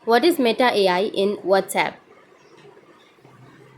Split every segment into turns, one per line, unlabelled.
What is Meta AI in WhatsApp?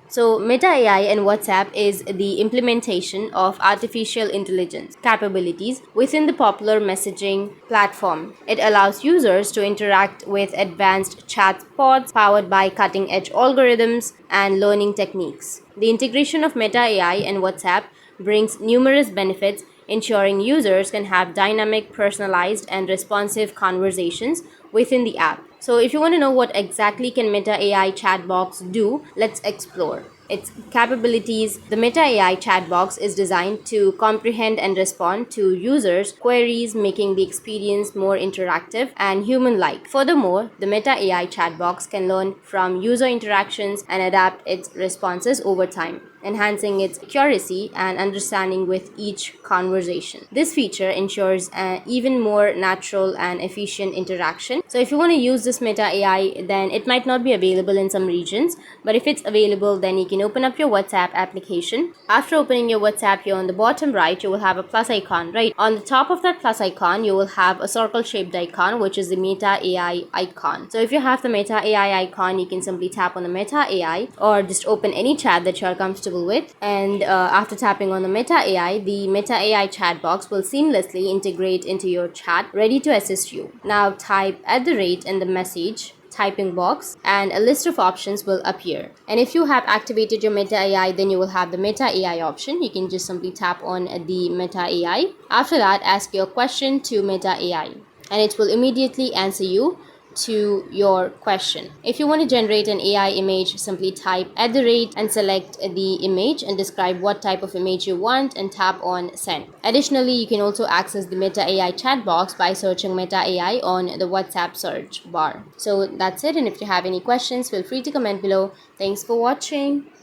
So, Meta AI in WhatsApp is the implementation of artificial intelligence capabilities within the popular messaging platform. It allows users to interact with advanced chat bots powered by cutting edge algorithms and learning techniques. The integration of Meta AI and WhatsApp brings numerous benefits, ensuring users can have dynamic, personalized, and responsive conversations within the app. So if you want to know what exactly can Meta AI chat box do, let's explore its capabilities. The Meta AI chat box is designed to comprehend and respond to users' queries, making the experience more interactive and human-like. Furthermore, the Meta AI chat box can learn from user interactions and adapt its responses over time, enhancing its accuracy and understanding with each conversation. This feature ensures an even more natural and efficient interaction. So if you want to use this Meta AI, then it might not be available in some regions, but if it's available, then you can open up your WhatsApp application. After opening your WhatsApp, here on the bottom right, you will have a plus icon, right? On the top of that plus icon, you will have a circle shaped icon, which is the Meta AI icon. So if you have the Meta AI icon, you can simply tap on the Meta AI or just open any chat that you are comfortable with. And after tapping on the Meta AI, the Meta AI chat box will seamlessly integrate into your chat, ready to assist you. Now type @ in the message typing box and a list of options will appear. And if you have activated your Meta AI, then you will have the Meta AI option. You can just simply tap on the Meta AI. After that, ask your question to Meta AI and it will immediately answer you to your question. If you want to generate an AI image, simply type @ and select the image and describe what type of image you want and tap on send. Additionally, you can also access the Meta AI chat box by searching Meta AI on the WhatsApp search bar. So that's it, and if you have any questions, feel free to comment below. Thanks for watching.